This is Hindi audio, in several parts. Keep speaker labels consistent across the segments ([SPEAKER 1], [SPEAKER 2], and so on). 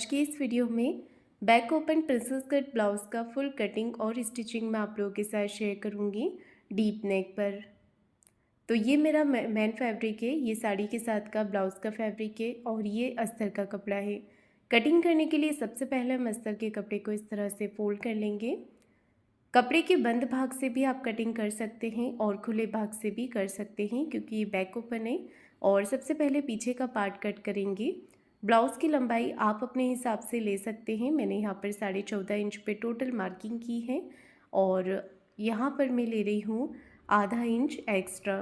[SPEAKER 1] की इस वीडियो में back open princess cut blouse का फुल कटिंग और स्टिचिंग मैं आप लोगों के साथ शेयर करूंगी डीप नेक पर। तो ये मेरा मेन फैब्रिक है, ये साड़ी के साथ का ब्लाउज़ का फैब्रिक है और ये अस्तर का कपड़ा है। कटिंग करने के लिए सबसे पहले हम अस्तर के कपड़े को इस तरह से फोल्ड कर लेंगे। कपड़े के बंद भाग से भी आप कटिंग कर सकते हैं और खुले भाग से भी कर सकते हैं, क्योंकि ये बैक ओपन है। और सबसे पहले पीछे का पार्ट कट करेंगे। ब्लाउज़ की लंबाई आप अपने हिसाब से ले सकते हैं। मैंने यहाँ पर 14.5 इंच पे टोटल मार्किंग की है और यहाँ पर मैं ले रही हूँ आधा inch extra,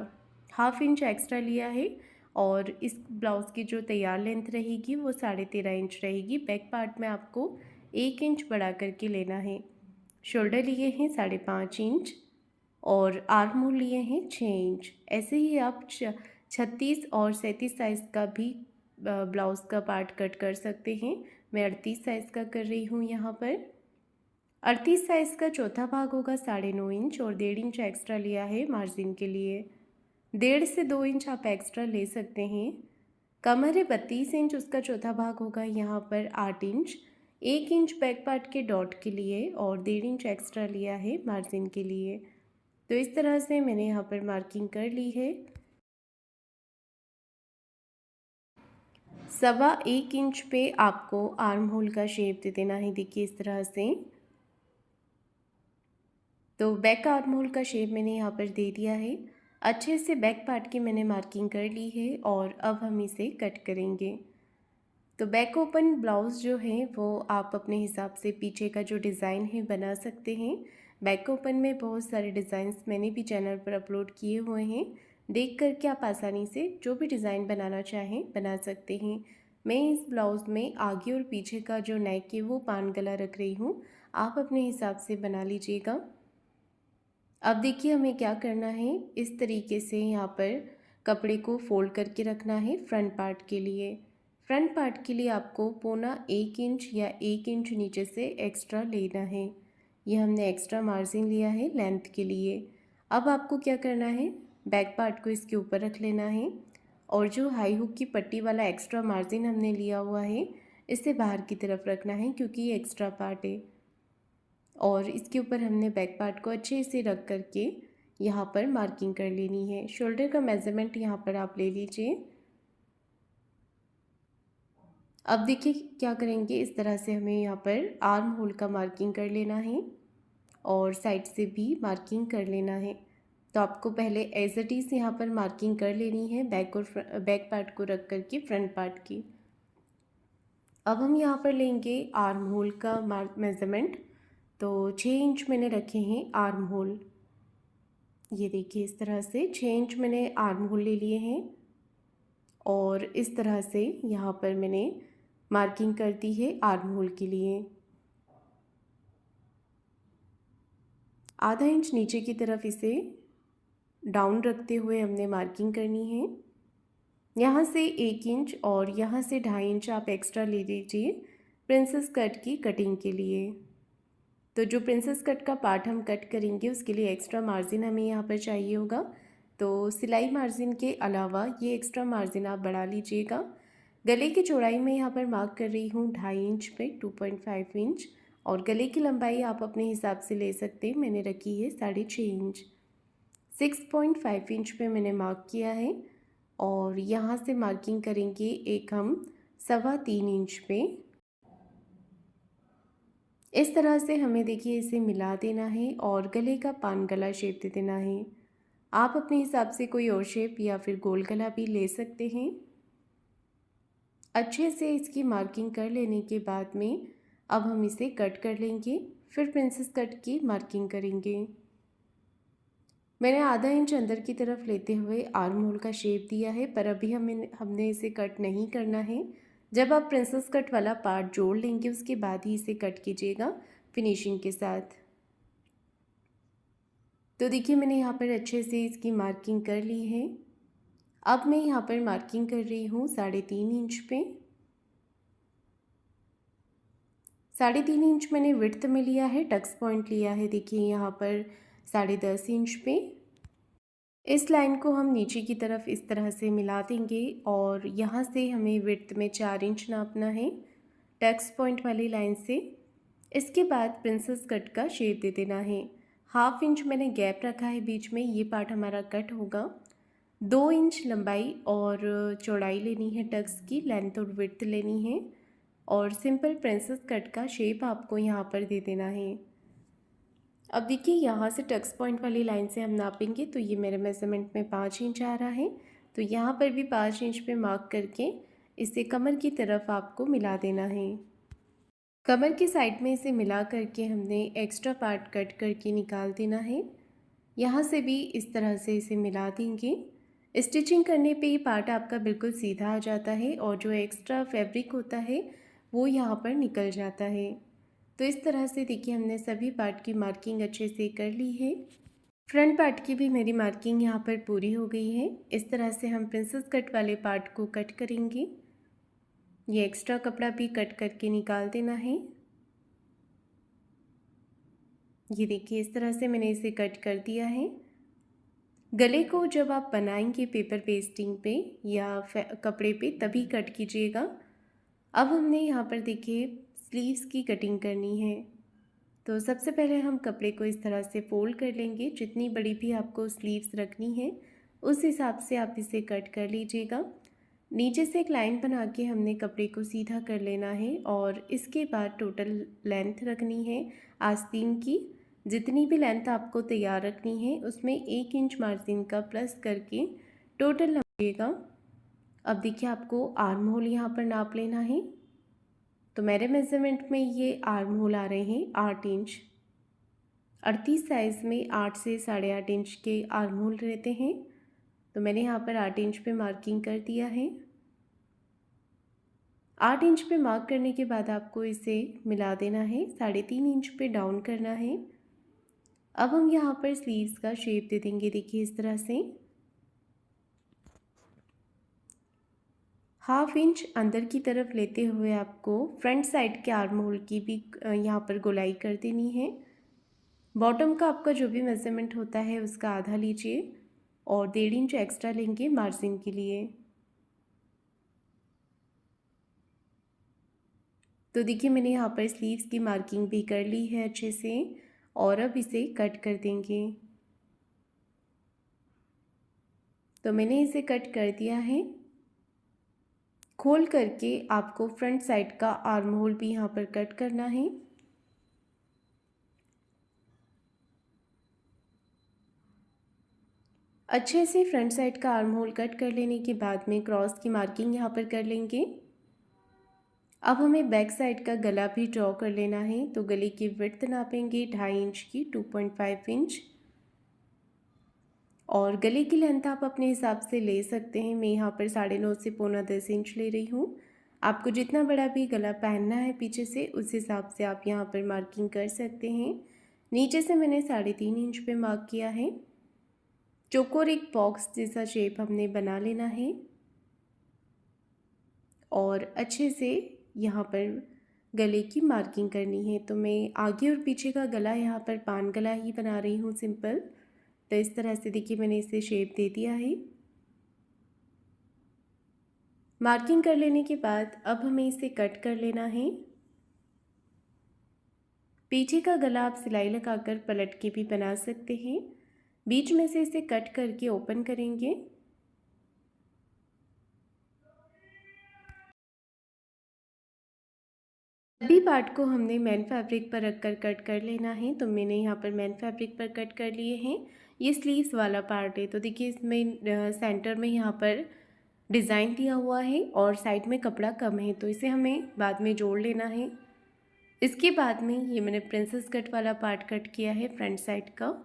[SPEAKER 1] half inch extra लिया है। और इस ब्लाउज़ की जो तैयार लेंथ रहेगी वो 13.5 इंच रहेगी। बैक पार्ट में आपको 1 इंच बढ़ा करके लेना है। शोल्डर लिए हैं 5.5 इंच और आर्म होल लिए हैं 6 इंच। ऐसे ही आप 36 और 37 साइज़ का भी ब्लाउज़ का पार्ट कट कर सकते हैं। मैं 38 साइज़ का कर रही हूँ यहाँ पर। 38 साइज़ का चौथा भाग होगा 9.5 इंच और 1.5 इंच एक्स्ट्रा लिया है मार्जिन के लिए। 1.5 से 2 इंच आप एक्स्ट्रा ले सकते हैं। कमर है 32 इंच, उसका चौथा भाग होगा यहाँ पर 8 इंच। 1 इंच बैक पार्ट के डॉट के लिए और 1.5 इंच एक्स्ट्रा लिया है मार्जिन के लिए। तो इस तरह से मैंने यहाँ पर मार्किंग कर ली है। 1.25 इंच पे आपको आर्म होल का शेप दे देना है। देखिए इस तरह से। तो बैक आर्म होल का शेप मैंने यहाँ पर दे दिया है। अच्छे से बैक पार्ट की मैंने मार्किंग कर ली है और अब हम इसे कट करेंगे। तो बैक ओपन ब्लाउज़ जो है वो आप अपने हिसाब से पीछे का जो डिज़ाइन है बना सकते हैं। बैक ओपन में बहुत सारे डिज़ाइंस मैंने भी चैनल पर अपलोड किए हुए हैं, देख करके आप आसानी से जो भी डिज़ाइन बनाना चाहें बना सकते हैं। मैं इस ब्लाउज़ में आगे और पीछे का जो नेक है वो पान गला रख रही हूँ, आप अपने हिसाब से बना लीजिएगा। अब देखिए हमें क्या करना है, इस तरीके से यहाँ पर कपड़े को फोल्ड करके रखना है फ्रंट पार्ट के लिए। फ्रंट पार्ट के लिए आपको 1.25 इंच या 1 इंच नीचे से एक्स्ट्रा लेना है। ये हमने एक्स्ट्रा मार्जिन लिया है लेंथ के लिए। अब आपको क्या करना है, बैक पार्ट को इसके ऊपर रख लेना है और जो हाई हुक की पट्टी वाला एक्स्ट्रा मार्जिन हमने लिया हुआ है इसे बाहर की तरफ रखना है, क्योंकि ये एक्स्ट्रा पार्ट है। और इसके ऊपर हमने बैक पार्ट को अच्छे से रख करके यहाँ पर मार्किंग कर लेनी है। शोल्डर का मेज़रमेंट यहाँ पर आप ले लीजिए। अब देखिए क्या करेंगे, इस तरह से हमें यहाँ पर आर्म होल का मार्किंग कर लेना है और साइड से भी मार्किंग कर लेना है। तो आपको पहले एज इट इज़ यहाँ पर मार्किंग कर लेनी है बैक और बैक पार्ट को रख करके फ्रंट पार्ट की। अब हम यहाँ पर लेंगे आर्म होल का मेज़रमेंट। तो 6 इंच मैंने रखे हैं आर्म होल। ये देखिए इस तरह से 6 इंच मैंने आर्म होल ले लिए हैं और इस तरह से यहाँ पर मैंने मार्किंग कर दी है आर्म होल के लिए। आधा इंच नीचे की तरफ इसे डाउन रखते हुए हमने मार्किंग करनी है। यहाँ से 1 इंच और यहाँ से 2.5 इंच आप एक्स्ट्रा ले लीजिए प्रिंसेस कट की कटिंग के लिए। तो जो प्रिंसेस कट का पार्ट हम कट करेंगे उसके लिए एक्स्ट्रा मार्जिन हमें यहाँ पर चाहिए होगा। तो सिलाई मार्जिन के अलावा ये एक्स्ट्रा मार्जिन आप बढ़ा लीजिएगा। गले की चौड़ाई में यहाँ पर मार्क कर रही हूँ 2.5 इंच पे 2.5 इंच और गले की लंबाई आप अपने हिसाब से ले सकते हैं। मैंने रखी है 6.5 इंच। 6.5 इंच पे मैंने मार्क किया है और यहाँ से मार्किंग करेंगे एक हम 3.25 इंच पे। इस तरह से हमें देखिए इसे मिला देना है और गले का पान गला शेप दे देना है। आप अपने हिसाब से कोई और शेप या फिर गोल गला भी ले सकते हैं। अच्छे से इसकी मार्किंग कर लेने के बाद में अब हम इसे कट कर लेंगे, फिर प्रिंसेस कट की मार्किंग करेंगे। मैंने आधा इंच अंदर की तरफ लेते हुए आर्म होल का शेप दिया है, पर अभी हमने इसे कट नहीं करना है। जब आप प्रिंसेस कट वाला पार्ट जोड़ लेंगे उसके बाद ही इसे कट कीजिएगा फिनिशिंग के साथ। तो देखिए मैंने यहाँ पर अच्छे से इसकी मार्किंग कर ली है। अब मैं यहाँ पर मार्किंग कर रही हूँ 3.5 इंच पे। 3.5 इंच मैंने विड्थ में लिया है, टक्स पॉइंट लिया है देखिए यहाँ पर 10.5 इंच पे। इस लाइन को हम नीचे की तरफ इस तरह से मिला देंगे और यहाँ से हमें विड्थ में 4 इंच नापना है। टक्स पॉइंट वाली लाइन से। इसके बाद प्रिंसेस कट का शेप दे देना है। 1/2 इंच मैंने गैप रखा है बीच में, ये पार्ट हमारा कट होगा। 2 इंच लंबाई और चौड़ाई लेनी है, टक्स की लेंथ और विड्थ लेनी है और सिंपल प्रिंसेस कट का शेप आपको यहाँ पर दे देना है। अब देखिए यहाँ से टक्स पॉइंट वाली लाइन से हम नापेंगे तो ये मेरे मेज़रमेंट में 5 इंच आ रहा है। तो यहाँ पर भी 5 इंच पे मार्क करके इसे कमर की तरफ आपको मिला देना है। कमर की साइड में इसे मिला करके हमने एक्स्ट्रा पार्ट कट करके निकाल देना है। यहाँ से भी इस तरह से इसे मिला देंगे। स्टिचिंग करने पे ये पार्ट आपका बिल्कुल सीधा आ जाता है और जो एक्स्ट्रा फैब्रिक होता है वो यहाँ पर निकल जाता है। तो इस तरह से देखिए हमने सभी पार्ट की मार्किंग अच्छे से कर ली है। फ्रंट पार्ट की भी मेरी मार्किंग यहाँ पर पूरी हो गई है। इस तरह से हम प्रिंसेस कट वाले पार्ट को कट करेंगे। ये एक्स्ट्रा कपड़ा भी कट करके निकाल देना है। ये देखिए इस तरह से मैंने इसे कट कर दिया है। गले को जब आप बनाएंगे पेपर पेस्टिंग पे या कपड़े पे तभी कट कीजिएगा। अब हमने यहाँ पर देखिए स्लीव्स की कटिंग करनी है। तो सबसे पहले हम कपड़े को इस तरह से फोल्ड कर लेंगे। जितनी बड़ी भी आपको स्लीव्स रखनी है उस हिसाब से आप इसे कट कर लीजिएगा। नीचे से एक लाइन बना के हमने कपड़े को सीधा कर लेना है और इसके बाद टोटल लेंथ रखनी है आस्तीन की। जितनी भी लेंथ आपको तैयार रखनी है उसमें 1 इंच मार्जिन का प्लस करके टोटल नापिएगा। अब देखिए आपको आर्म होल यहाँ पर नाप लेना है। तो मेरे मेज़रमेंट में ये आर्म होल आ रहे हैं 8 इंच। 38 साइज़ में 8 से 8.5 इंच के आर्म होल रहते हैं। तो मैंने यहाँ पर 8 इंच पे मार्किंग कर दिया है। 8 इंच पे मार्क करने के बाद आपको इसे मिला देना है, 3.5 इंच पे डाउन करना है। अब हम यहाँ पर स्लीव्स का शेप दे देंगे। देखिए इस तरह से 1/2 इंच अंदर की तरफ लेते हुए आपको फ्रंट साइड के आर्म होल की भी यहाँ पर गोलाई कर देनी है। बॉटम का आपका जो भी मेज़रमेंट होता है उसका आधा लीजिए और 1.5 इंच एक्स्ट्रा लेंगे मार्जिन के लिए। तो देखिए मैंने यहाँ पर स्लीव्स की मार्किंग भी कर ली है अच्छे से और अब इसे कट कर देंगे। तो मैंने इसे कट कर दिया है। खोल करके आपको फ्रंट साइड का आर्म होल भी यहाँ पर कट करना है। अच्छे से फ्रंट साइड का आर्म होल कट कर लेने के बाद में क्रॉस की मार्किंग यहाँ पर कर लेंगे। अब हमें बैक साइड का गला भी ड्रॉ कर लेना है। तो गले की विड्थ नापेंगे 2.5 इंच की, 2.5 इंच और गले की लेंथ आप अपने हिसाब से ले सकते हैं। मैं यहाँ पर 9.5 से 9.25 इंच ले रही हूँ। आपको जितना बड़ा भी गला पहनना है पीछे से उस हिसाब से आप यहाँ पर मार्किंग कर सकते हैं। नीचे से मैंने 3.5 इंच पे मार्क किया है। चौकोर एक बॉक्स जैसा शेप हमने बना लेना है और अच्छे से यहाँ पर गले की मार्किंग करनी है। तो मैं आगे और पीछे का गला यहाँ पर पान गला ही बना रही हूँ सिंपल। तो इस तरह से देखिए मैंने इसे शेप दे दिया है। मार्किंग कर लेने के बाद अब हमें इसे कट कर लेना है। पीछे का गला आप सिलाई लगाकर पलट के भी बना सकते हैं। बीच में से इसे कट करके ओपन करेंगे। सभी पार्ट को हमने मैन फैब्रिक पर रखकर कट कर लेना है। तो मैंने यहाँ पर मैन फैब्रिक पर कट कर लिए हैं। ये स्लीव्स वाला पार्ट है। तो देखिए इसमें सेंटर में यहाँ पर डिज़ाइन दिया हुआ है और साइड में कपड़ा कम है तो इसे हमें बाद में जोड़ लेना है। इसके बाद में ये मैंने प्रिंसेस कट वाला पार्ट कट किया है फ्रंट साइड का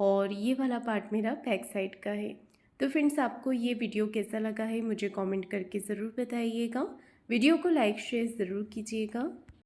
[SPEAKER 1] और ये वाला पार्ट मेरा बैक साइड का है। तो फ्रेंड्स आपको ये वीडियो कैसा लगा है मुझे कमेंट करके ज़रूर बताइएगा। वीडियो को लाइक शेयर ज़रूर कीजिएगा।